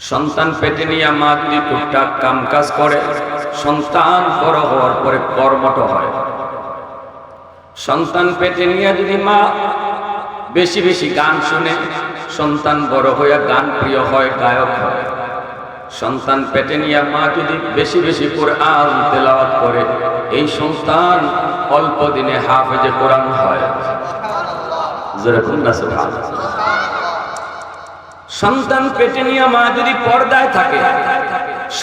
সন্তান পেটে নিয়ে মা যদি টুকটাক কাম কাজ করে, সন্তান বড় হওয়ার পরে কর্মঠ হয়। সন্তান পেটে নিয়ে যদি মা বেশি বেশি গান শুনে, সন্তান বড় হইয়া গান প্রিয় হয়, গায়ক হয়। সন্তান পেটে নিয়ে মা যদি বেশি বেশি কোরআন তেলাওয়াত করে, এই সন্তান অল্প দিনে হাফেজে কোরআন হয়। সন্তান পেটে নিয়ে মা যদি পর্দায় থাকে,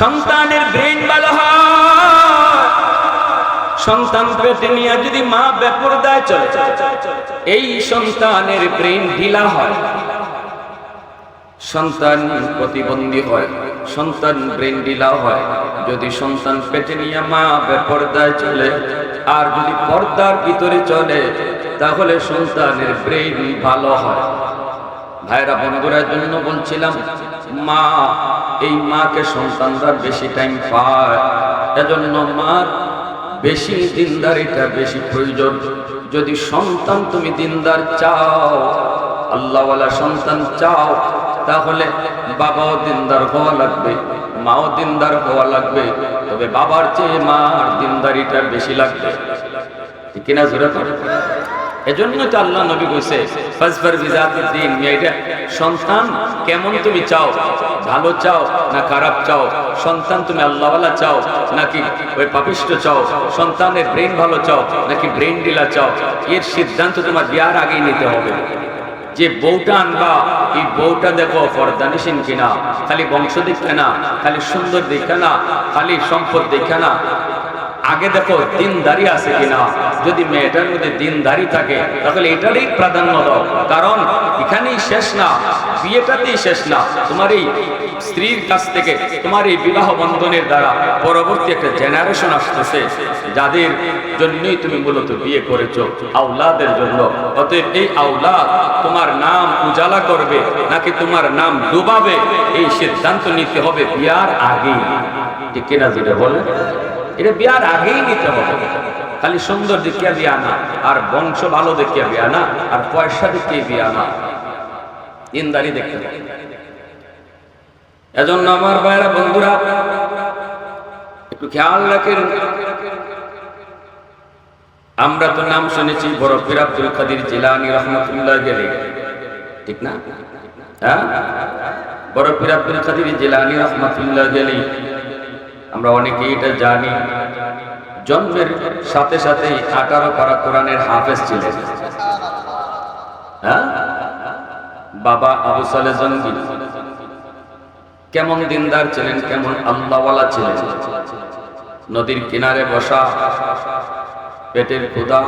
সন্তানের ব্রেন ভালো হয়। সন্তান পেটে নিয়ে যদি মা বেপরদায় চলে, এই সন্তানের ব্রেন ঢিলা হয়, সন্তান প্রতিবন্ধী হয়, সন্তান ব্রেন ঢিলা হয়। যদি সন্তান পেটে নিয়ে মা বেপরদায় চলে আর যদি পর্দার ভিতরে চলে, তাহলে সন্তানের ব্রেন ভালো হয়। ভাইরা বন্ধুরা জন্য বলছিলাম, মা এই মাকে সন্তানরা বেশি টাইম পায়, এজন্য মার বেশি দিনদারিটা বেশি প্রয়োজন। যদি সন্তান তুমি দিনদার চাও, আল্লাহওয়ালা সন্তান চাও, তাহলে বাবাও দিনদার হওয়া লাগবে, মাও দিনদার হওয়া লাগবে। তবে বাবার চেয়ে মার দিনদারিটা বেশি লাগবে, ঠিক কিনা? জোরে করে। এজন্য তো আল্লাহ নবী কইছে, ফাজফার বিজাতিদ দ্বীন। মেয়েটা সন্তান কেমন তুমি চাও, ভালো চাও না খারাপ চাও? সন্তান তুমি আল্লাহওয়ালা চাও নাকি ওই পাপিষ্ট চাও? সন্তানের ব্রেন ভালো চাও নাকি ব্রেন ঢিলা চাও? এর সিদ্ধান্ত তোমার বিয়ার আগেই নিতে হবে। যে বউটা আনবা, এই বউটা দেখো পর্দানিসীন কিনা, খালি বংশ দেখে না, খালি সুন্দর দেখে না, খালি সম্পদ দেখে না, আগে দেখো দিনদারি আছে কিনা। যদি মেয়েটার মধ্যে দিনদারি থাকে, তাহলে এটারই প্রাধান্য দাও। কারণ এখানেই শেষ না, বিয়েটাতেই শেষ না। তোমার এই স্ত্রীর কাছ থেকে, তোমার এই বিবাহ বন্ধনের দ্বারা পরবর্তী একটা জেনারেশন আসতেছে, যাদের জন্যই তুমি মূলত বিয়ে করেছো, আওলাদের জন্য। অতএব এই আওলাদ তোমার নাম উজালা করবে নাকি তোমার নাম ডুবাবে, এই সিদ্ধান্ত নিতে হবে বিয়ার আগেই, ঠিক কিনা? যেটা বলে এটা বিয়ার আগেই নিতে হবে। খালি সুন্দর দেখিয়া বিয়া না, আর বংশ ভালো দেখিয়া বিয়া না, আর পয়সা দেখিয়ে বিয়া না, দিনদারি দেখতে হবে। এজন্য আমার ভাইরা বন্ধুরা একটু খেয়াল রাখেন। আমরা তো নাম শুনেছি বড় পীর আব্দুল কাদের জিলানী রাহমাতুল্লাহ আলাইহি, ঠিক না? হ্যাঁ, বড় পীর আব্দুল কাদের জিলানী রাহমাতুল্লাহ আলাইহি আমরা অনেকেই এটা জানি। জন্মের সাথে সাথেই 18 পারা কোরআনের হাফেজ ছিলেন। হ্যাঁ, বাবা আবু সালেহ জঙ্গি কেমন দিনদার ছিলেন, কেমন আল্লাহওয়ালা ছিলেন। নদীর কিনারে বসা, পেটের ক্ষুধা,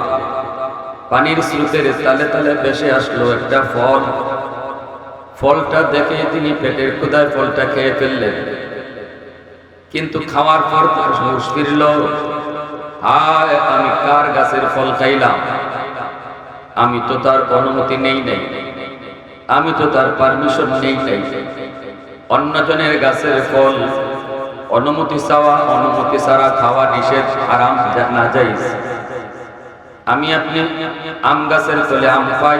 পানির স্রোতের তালে তালে ভেসে আসলো একটা ফল। ফলটা দেখে তিনি পেটের ক্ষুধায় ফলটা খেয়ে ফেললেন। কিন্তু খাওয়ার পর তার হুঁশ ফিরল, হায় আমি কার গাছের ফল খাইলাম, আমি তো তার অনুমতি নেই নাই, আমি তো তার পারমিশন নেই নাই। অন্যজনের গাছের ফল অনুমতি চাওয়া, অনুমতি ছাড়া খাওয়া নিষেধ, হারাম নাজায়েজ। আমি আপনি আম গাছের তলে আম পাই,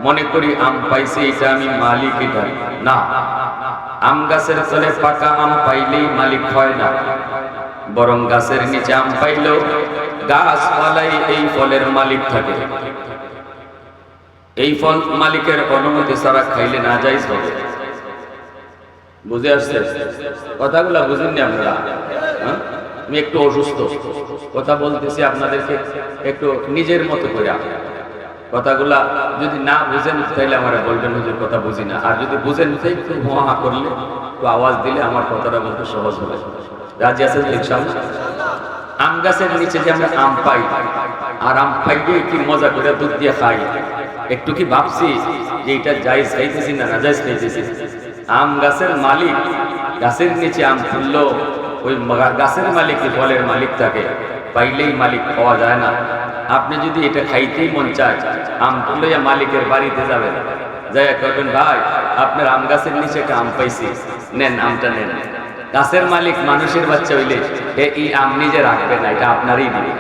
মনে করি আম পাইছি, এটা আমি মালিক, এটা না। আম গাছের তলে পাকা আম পাইলেই মালিক হয় না, বরং গাছের নিচে আম পাইলেও গাছওয়ালাই এই ফলের মালিক থাকে। এই ফল মালিকের অনুমতি ছাড়া খাইলে নাজায়েজ হবে। বুঝে আসছে কথাগুলা? বুঝেননি আপনারা? আমি একটু অসুস্থ, কথা বলতেছি আপনাদেরকে একটু নিজের মতো করে। কথাগুলা যদি না বুঝেন তাহলে আমার বলবেন হুজুর কথা বুঝি না। আর যদি বুঝেন একটু মহা করলে, একটু আওয়াজ দিলে আমার কথাটা বলতে সহজ হবে। রাজি আছেন ইনশাআল্লাহ? আম গাছের নিচে যে আমরা আম পাই, আর আম পাইলে কি মজা করে দুধ দিয়ে খাই, একটু কি ভাবছি যে এটা জায়েজ খাইতেছি না নাজায়েজ খাইতেছি? আম গাছের মালিক গাছের নিচে আম ফুললো, ওই গাছের মালিক ফলের মালিক থাকে, পাইলেই মালিক পাওয়া যায় না। আপনি যদি এটা খাইতেই মন চায়, আম তুলে মালিকের বাড়িতে যাবেন, যাই করবেন, ভাই আপনার আম গাছের নিচে একটা আম পাইছি, নেন আমটা নেন। গাছের মালিক মানুষের বাচ্চা হইলে এই আম নিজে রাখবে না, এটা আপনারই দিবে,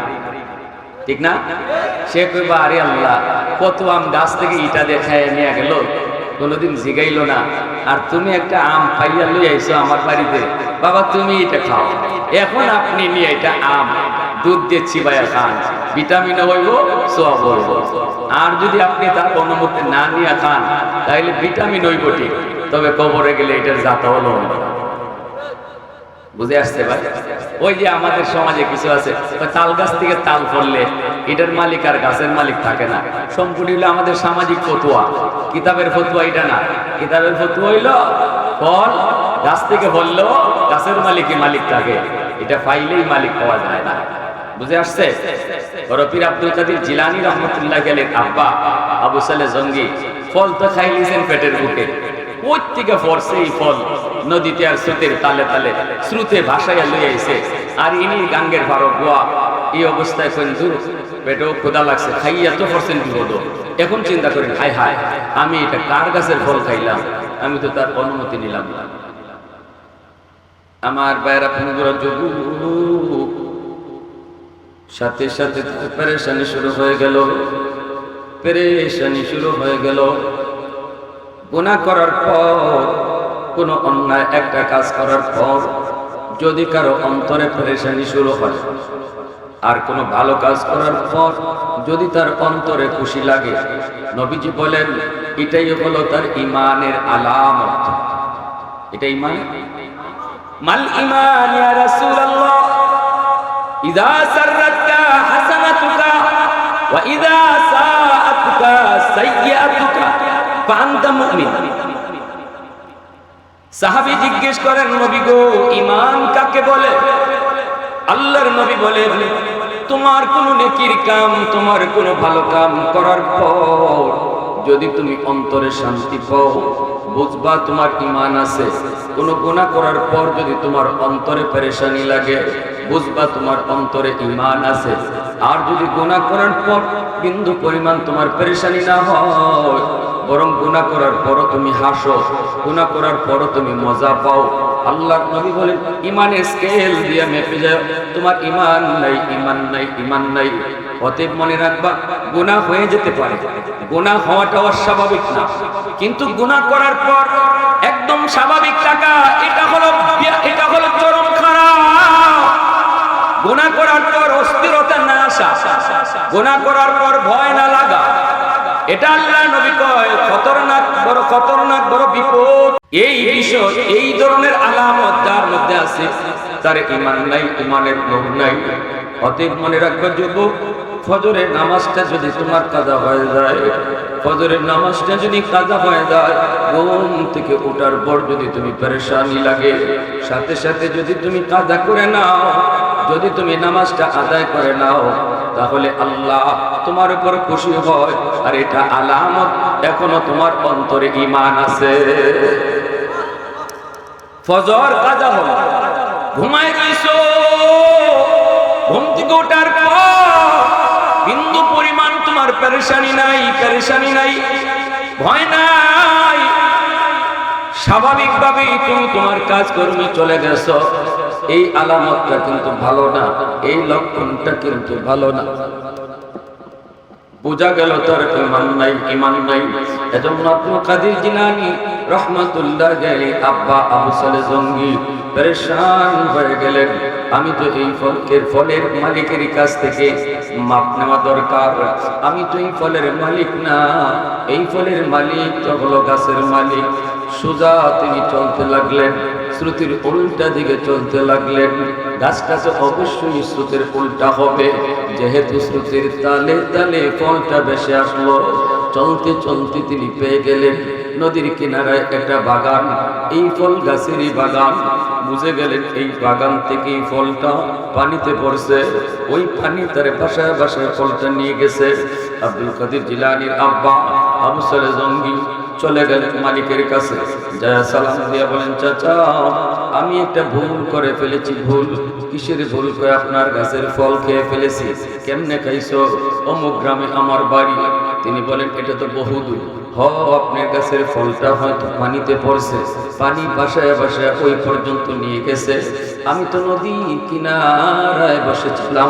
ঠিক না? সে কইবা, আরে আল্লাহ, কত আম গাছ থেকে ইটা দেখায় নিয়ে গেল, কোনোদিন জিগাইলো না। আর তুমি একটা আম পাইয়া লই আইছো আমার বাড়িতে, বাবা তুমি এটা খাও। এখন আপনি নিয়ে এটা আম দুধ দিয়ে চিবাইয়া খান, ভিটামিন হইব, সব হইব। আর যদি আপনি তার অনুমতি না নিয়ে খান তাহলে ভিটামিন হইব ঠিক, তবে কবরে গেলে এটার জাতা হলো না। বুঝে আসছে ভাই? ওই যে আমাদের সমাজে কিছু আছে, তাল গাছ থেকে তাল পড়লে এটার মালিক আর গাছের মালিক থাকে না। সম্পূর্ণ হইলো আমাদের সামাজিক ফতুয়া, কিতাবের ফতুয়া এটা না। কিতাবের ফতুয়া হইল ফল গাছ থেকে বললেও গাছের মালিকই মালিক থাকে, এটা পাইলেই মালিক পাওয়া যায় না। বুঝে আসছে? বড় পীর আব্দুল কাদের জিলানী রহমতুল্লাহ আলাইহির আব্বা আবু সালেহ জঙ্গি ফল তো খাইলিছেন পেটের বুকে, ওই থেকে ফরছে এই ফল নদীতে আর স্রোতের তালে তালে স্রোতে ভাসাইয়া লই আইছে। আর ইনি গাঙ্গের ভারত গোয়া এই অবস্থায় কোন দূর পেটেও ক্ষুধা লাগছে, খাইয়া তো ফরছেন বিপদ। এখন চিন্তা করেন, হায় হায় আমি এটা কার গাছের ফল খাইলাম, আমি তো তার অনুমতি নিলাম না। আমার বাইরা পুনগুলো যুবক সাথে সাথে পেরেশানি শুরু হয়ে গেল, পেরেশানি শুরু হয়ে গেল। গুনাহ করার পর, কোন অন্যায় একটা কাজ করার পর যদি কারো অন্তরে পেরেশানি শুরু হয়, আর কোন ভালো কাজ করার পর যদি তার অন্তরে খুশি লাগে, নবীজি বলেন এটাই হলো তার ঈমানের আলামত। এটা ঈমান। মাল ঈমান ইয়া রাসূলুল্লাহ? ইযা সাররাতকা হাসানাতুকা ওয়া ইযা সাআতুকা সাইয়্যাতুকা ফাআনতা মুমিন। সাহাবী জিজ্ঞেস করেন, নবী গো ঈমান কাকে বলে? আল্লাহর নবী বলেন, তোমার কোন নেকির কাম, তোমার কোন ভালো কাম করার পর যদি তুমি অন্তরে শান্তি পাও, বুঝবা তোমার ঈমান আছে। কোন গুনাহ করার পর যদি তোমার অন্তরে পেরেশানি লাগে, বুঝবা তোমার অন্তরে ঈমান আছে। আর যদি গুনাহ করার পর বিন্দু পরিমাণ তোমার পেরেশানি না হয়, বরং গুনাহ করার পরও তুমি হাসো, গুনাহ করার পরও তুমি মজা পাও, আল্লাহর নবী বলেন ঈমানের স্কেল দিয়ে মেপে যায় তোমার ঈমান নাই, ঈমান নাই, ঈমান নাই। অতএব মনে রাখবা, গুনাহ হয়ে যেতে পারে, গুনাহ হওয়াটা অস্বাভাবিক না, কিন্তু গুনাহ করার পর একদম স্বাভাবিক থাকা, এটা হলো চরম খারাপ। গুনাহ করার পর অস্থিরতা না আসা, গুনাহ করার পর ভয় না লাগা, এটা আল্লাহ নবী কয় খতরনাক, বড় খতরনাক, বড় বিপদ। এই বিষয়, এই ধরনের আলামত যার মধ্যে আছে তার ঈমান নাই, ঈমানের নূর নাই। অতএব মনে রাখবা যুবক, ফজরের নামাজটা যদি তোমার কাজা হয়ে যায়, ফজরের নামাজটা যদি কাজা হয়ে যায়, ঘুম থেকে ওঠার পর যদি তুমি পেরেশানি লাগে, সাথে সাথে যদি তুমি কাজা করে নাও, যদি তুমি নামাজটা আদায় করে নাও, তাহলে আল্লাহ তোমার উপর খুশি হয়। আর এটা আলামত এখনো তোমার অন্তরে ঈমান আছে। ফজর কাজা হলো, ঘুমায় রইছো, ঘুম থেকে ওঠার পর বিন্দু পরিমাণ তোমার পেরেশানি নাই, পেরেশানি নাই, ভয় নাই, স্বাভাবিকভাবেই তুমি তোমার কাজকর্মে চলে গেছো। এই আলামতটা কিন্তু ভালো না, এই লক্ষণটা কিন্তু ভালো না। বোঝা গেল তার ঈমান নাই, ঈমান নাই। এজন্য আব্দুল কাদের জিলানী রহমাতুল্লাহ আলাইহি আব্বা আবু সালেহ জঙ্গি পেরেশান হয়ে গেলেন। আমি তো এই ফলের মালিকের কাছ থেকে মাপ নেওয়া দরকার, আমি তো এই ফলের মালিক না, এই ফলের মালিক তো হলো গাছের মালিক। সোজা তিনি চলতে লাগলেন, স্রোতের উল্টা দিকে চলতে লাগলেন। গাছটা তো অবশ্যই স্রোতের উল্টা হবে, যেহেতু স্রোতের তালে তালে ফলটা বেশি আসলো। চলতে চলতে তিনি পেয়ে গেলেন নদীর কিনারায় একটা বাগান, এই ফল গাছেরই বাগান। বুঝে গেলেন এই বাগান থেকে এই ফলটা পানিতে পড়ছে, ওই পানি তার বাসায় বাসায় ফলটা নিয়ে গেছে। আব্দুল কাদের জিলানীর আব্বা আবু সালেহ জঙ্গি চলে গেলেন মালিকের কাছে, যায় সালাম দিয়া বলেন, চাচা আমি একটা ভুল করে ফেলেছি। ভুল? কিসের ভুল? করে আপনার গাছের ফল খেয়ে ফেলেছি। কেমনে খাইছো? অমুক গ্রামে আমার বাড়ি। তিনি বলেন, এটা তো বহুদূর। আপনার গাছের ফলটা হয়তো পানিতে পড়ছে, পানি বাসায় বাসায় ওই পর্যন্ত নিয়ে গেছে। আমি তো নদী কিনারায় বসেছিলাম,